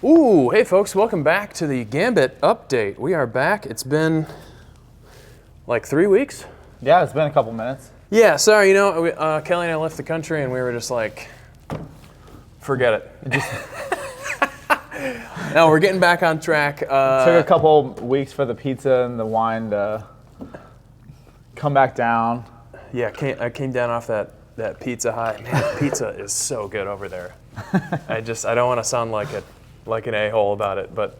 Ooh, hey folks, welcome back to the Gambit update. We are back. It's been like 3 weeks. Yeah, it's been a couple minutes. Yeah, sorry, Kelly and I left the country and we were just like, forget it. No, we're getting back on track. Took a couple weeks for the pizza and the wine to come back down. Yeah, I came down off that pizza high. Man, pizza is so good over there. I don't want to sound like an a-hole about it, but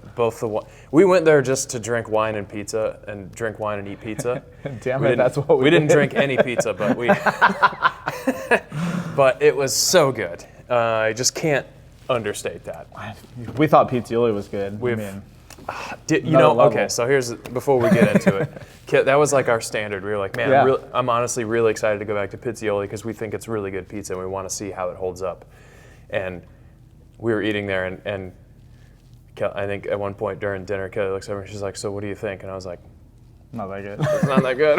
we went there just to drink wine and pizza and drink wine and eat pizza. Damn it, that's what we did. We didn't drink any pizza, but but it was so good. I just can't understate that. We thought Pizzioli was good. Okay, so before we get into it, that was like our standard. We were like, man, Yeah. I'm honestly really excited to go back to Pizzioli because we think it's really good pizza and we want to see how it holds up. And we were eating there, and I think at one point during dinner, Kelly looks over and she's like, so what do you think? And I was like, not that good. It's not that good.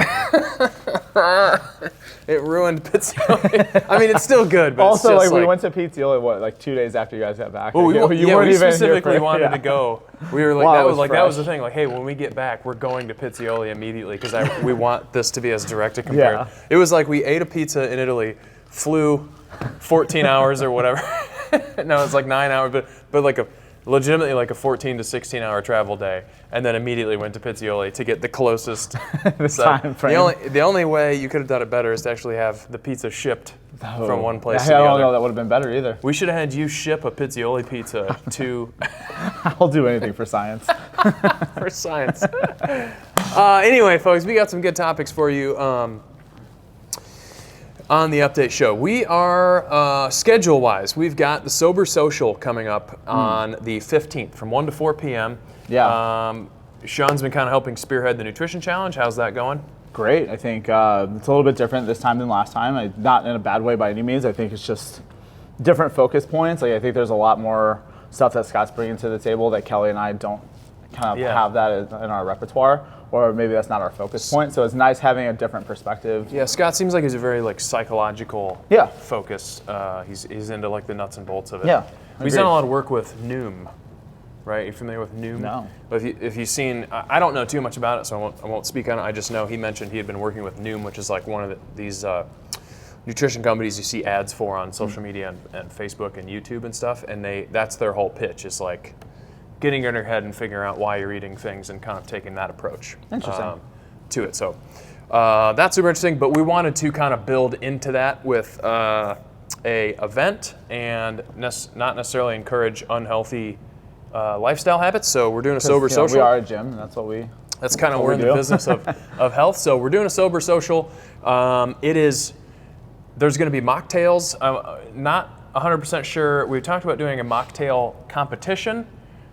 It ruined Pizzioli. I mean, it's still good, but also, it's just we went to Pizzioli, like 2 days after you guys got back? Well, we specifically wanted to go. We were like, Wow, that was the thing. Like, hey, when we get back, we're going to Pizzioli immediately because we want this to be as direct a compare. Yeah. It was like we ate a pizza in Italy, flew 14 hours or whatever. No, it's like 9 hours, but like legitimately like a 14 to 16 hour travel day, and then immediately went to Pizzioli to get the closest time frame. The only way you could have done it better is to actually have the pizza shipped from one place to the I other. don't know that would have been better either. We should have had you ship a Pizzioli pizza to... I'll do anything for science. For science. Anyway, folks, we got some good topics for you on the update show. We are, schedule-wise, we've got the Sober Social coming up on the 15th from 1 to 4 p.m. Yeah. Sean's been kind of helping spearhead the nutrition challenge. How's that going? Great. I think it's a little bit different this time than last time. Not in a bad way by any means. I think it's just different focus points. Like, I think there's a lot more stuff that Scott's bringing to the table that Kelly and I don't kind of have that in our repertoire, or maybe that's not our focus point. So it's nice having a different perspective. Yeah, Scott seems like he's a very psychological focus. He's into like the nuts and bolts of it. Yeah, he's done a lot of work with Noom. Right? You familiar with Noom? No. But if you've seen, I don't know too much about it, so I won't speak on it. I just know he mentioned he had been working with Noom, which is like one of these nutrition companies you see ads for on social media and Facebook and YouTube and stuff, and that's their whole pitch is like getting in your head and figuring out why you're eating things and kind of taking that approach to it. So that's super interesting, but we wanted to kind of build into that with a event and not necessarily encourage unhealthy lifestyle habits. So we're doing a Sober Social. We are a gym, and that's kind of we're in the business of health. So we're doing a Sober Social. There's going to be mocktails. Not 100% sure. We've talked about doing a mocktail competition.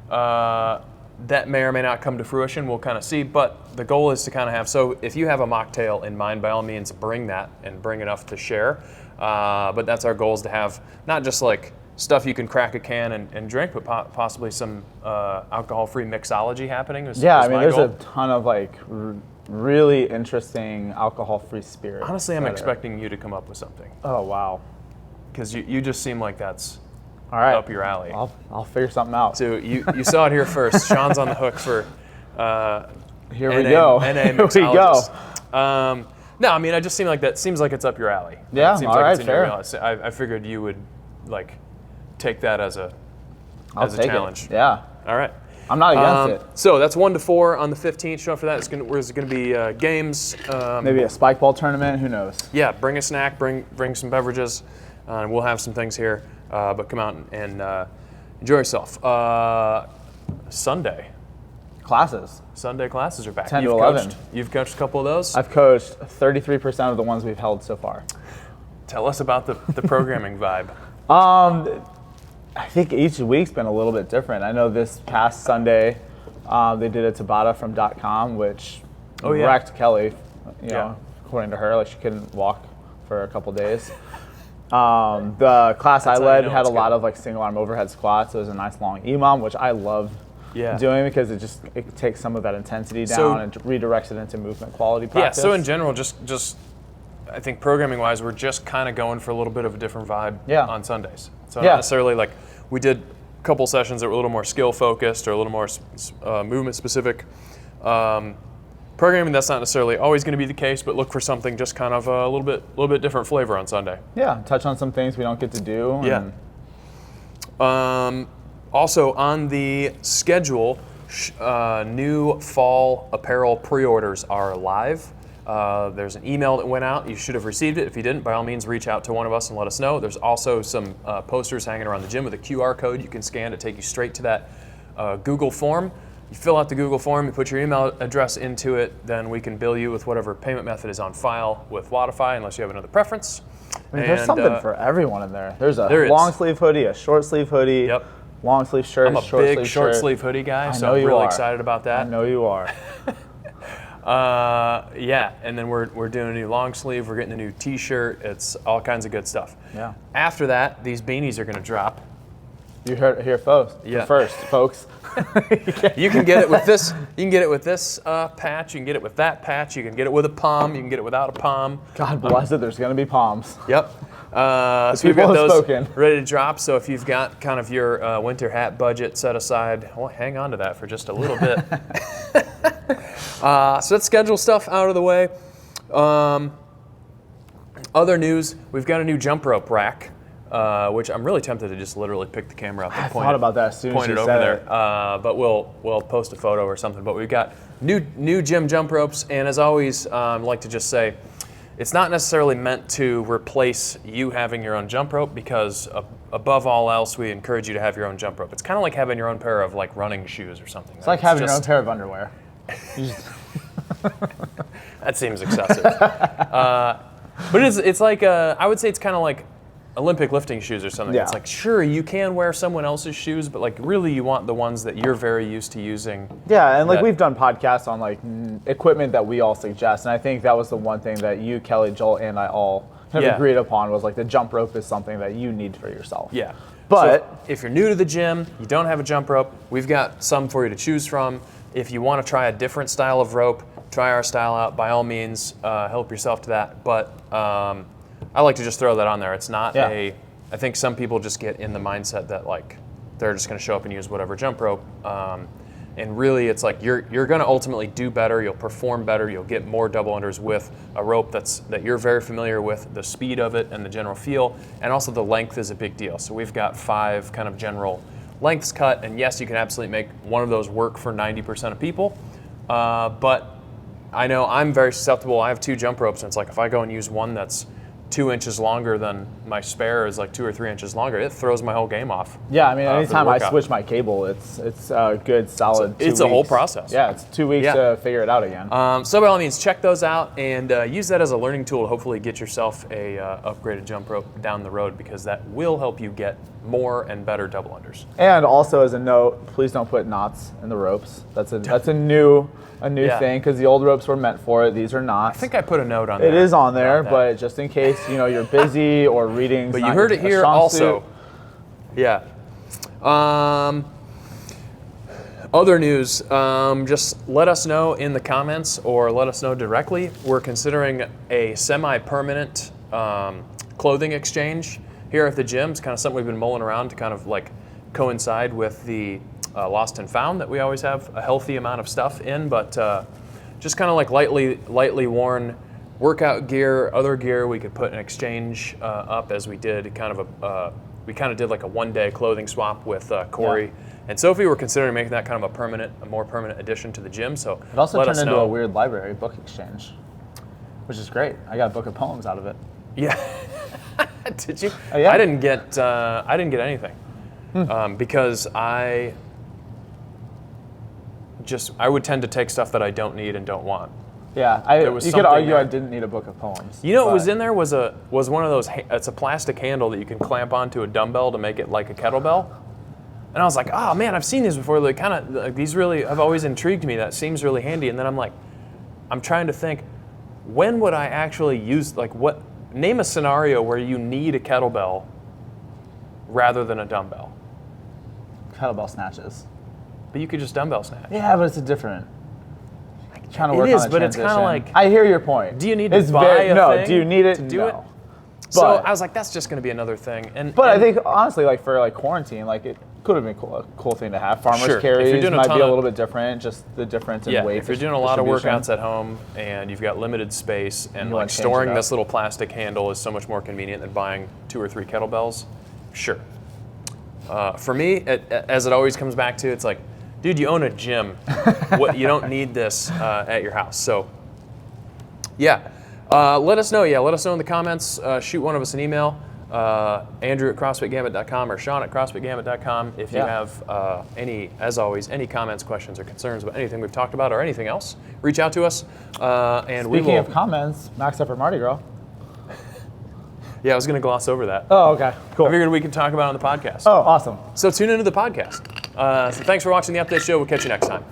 That may or may not come to fruition. We'll kind of see. But the goal is to kind of have, so if you have a mocktail in mind, by all means, bring that and bring enough to share. But that's our goal, is to have not just like stuff you can crack a can and drink, but possibly some alcohol-free mixology happening. There's a ton of really interesting alcohol-free spirits. Honestly, I'm expecting you to come up with something. Oh, wow. Because you just seem like that's all right, up your alley. I'll figure something out. So you saw it here first. Sean's on the hook for here we go. NA mixologist. No, I mean, I just seems like it's up your alley. Yeah, it seems all like right, it's in your fair. wheelhouse. I figured you would take that as a challenge. Yeah. All right. I'm not against it. So that's 1 to 4 on the 15th. Show for that. There's going to be games. Maybe a spike ball tournament. Who knows? Yeah. Bring a snack. Bring some beverages. We'll have some things here. But come out and enjoy yourself. Sunday classes are back. 10 to 11. You've coached a couple of those? I've coached 33% of the ones we've held so far. Tell us about the programming vibe. I think each week's been a little bit different. I know this past Sunday, they did a Tabata from .com, which wrecked Kelly. According to her, she couldn't walk for a couple days. The class I led had a lot of single arm overhead squats. It was a nice long EMOM, which I love doing because it takes some of that intensity down and redirects it into movement quality practice. Yeah. So in general, just I think programming-wise, we're just kind of going for a little bit of a different vibe on Sundays. So not necessarily we did couple sessions that were a little more skill focused or a little more movement specific. Programming, that's not necessarily always going to be the case, but look for something just kind of a little bit different flavor on Sunday. Yeah, touch on some things we don't get to do. Yeah. Also on the schedule, new fall apparel pre-orders are live. There's an email that went out. You should have received it. If you didn't, by all means, reach out to one of us and let us know. There's also some posters hanging around the gym with a QR code you can scan to take you straight to that Google form. You fill out the Google form, you put your email address into it, then we can bill you with whatever payment method is on file with Wodify, unless you have another preference. I mean, there's something for everyone in there. There's a long sleeve hoodie, a short sleeve hoodie, long sleeve shirt, I'm a big short sleeve hoodie guy, so I'm really excited about that. I know you are. Yeah, and then we're doing a new long sleeve. We're getting a new T-shirt. It's all kinds of good stuff. Yeah. After that, these beanies are going to drop. You heard it here first. Yeah. First, folks. You can get it with this. You can get it with this patch. You can get it with that patch. You can get it with a palm. You can get it without a palm. God bless it. There's going to be palms. Yep. So we've got those spoken. ready to drop. So if you've got kind of your winter hat budget set aside, well, hang on to that for just a little bit. So let's schedule stuff out of the way. Other news, we've got a new jump rope rack, which I'm really tempted to just literally pick the camera up and thought about that as soon as you over said there. it. But we'll post a photo or something. But we've got new gym jump ropes, and as always, I'd like to just say, it's not necessarily meant to replace you having your own jump rope, because above all else, we encourage you to have your own jump rope. It's kind of like having your own pair of like running shoes or something. It's like having your own pair of underwear. That seems excessive. But it's like, I would say it's kind of like Olympic lifting shoes or something. Yeah. It's like, sure, you can wear someone else's shoes, but like really you want the ones that you're very used to using. Yeah, and like we've done podcasts on like equipment that we all suggest, and I think that was the one thing that you, Kelly, Joel, and I all have agreed upon was like the jump rope is something that you need for yourself. Yeah. But so if you're new to the gym, you don't have a jump rope, we've got some for you to choose from. If you want to try a different style of rope, try our style out. By all means, help yourself to that. But I like to just throw that on there. It's not I think some people just get in the mindset that like they're just going to show up and use whatever jump rope. And really, it's like you're going to ultimately do better. You'll perform better. You'll get more double unders with a rope that you're very familiar with, the speed of it and the general feel, and also the length is a big deal. So we've got 5 kind of general lengths cut, and yes, you can absolutely make one of those work for 90% of people. But I know I'm very susceptible. I have 2 jump ropes, and it's like if I go and use one that's 2 inches longer than my spare is like 2 or 3 inches longer, it throws my whole game off. Yeah, I mean, anytime I switch my cable, it's a good solid 2 weeks. It's a whole process. Yeah, it's 2 weeks to figure it out again. So by all means, check those out and use that as a learning tool to hopefully get yourself a upgraded jump rope down the road, because that will help you get more and better double unders. And also as a note, please don't put knots in the ropes. That's a new thing, because the old ropes were meant for it. These are knots. I think I put a note on there. It is on there, but just in case you're busy or reading. But you heard it here also. Yeah. Other news, just let us know in the comments or let us know directly. We're considering a semi-permanent clothing exchange here at the gym. It's kind of something we've been mulling around to kind of like coincide with the Lost and Found that we always have a healthy amount of stuff in, but just kind of like lightly worn workout gear, other gear we could put in exchange up, as we did we kind of did like a one-day clothing swap with Corey and Sophie. We're considering making that kind of a more permanent addition to the gym. So it also turned into a weird library book exchange, which is great. I got a book of poems out of it. Yeah. Did you? Yeah. I didn't get anything because I would tend to take stuff that I don't need and don't want. Yeah, you could argue I didn't need a book of poems. You know what was in there was one of those. It's a plastic handle that you can clamp onto a dumbbell to make it like a kettlebell. And I was like, oh man, I've seen these before. They kind of like, these really have always intrigued me. That seems really handy. And then I'm trying to think, when would I actually use name a scenario where you need a kettlebell rather than a dumbbell. Kettlebell snatches. But you could just dumbbell snatch. Yeah, but it's a different. Trying to work it is, on the but it's transition. kind of like. I hear your point. Do you need to buy a thing do you need it? to do it? So But- I was like, that's just going to be another thing. But I think honestly, like for like quarantine, like it could have been a cool thing to have. Farmers Sure. If carries you're doing a might ton be a of- little bit different, just the difference in weight. if you're doing a lot of distribution. workouts at home and you've got limited space and You like wanna change it storing up. this little plastic handle is so much more convenient than buying 2 or 3 kettlebells, sure. For me, as it always comes back to, it's like, dude, you own a gym. You don't need this at your house. So, yeah. Let us know. Yeah, let us know in the comments. Shoot one of us an email. Andrew at CrossFitGambit.com or Sean at CrossFitGambit.com if you have as always, any comments, questions, or concerns about anything we've talked about or anything else. Reach out to us, and we will. Speaking of comments, Max up for Mardi Gras. Yeah, I was going to gloss over that. Oh, okay, cool. I figured we could talk about it on the podcast. Oh, awesome. So tune into the podcast. So thanks for watching the Update Show. We'll catch you next time.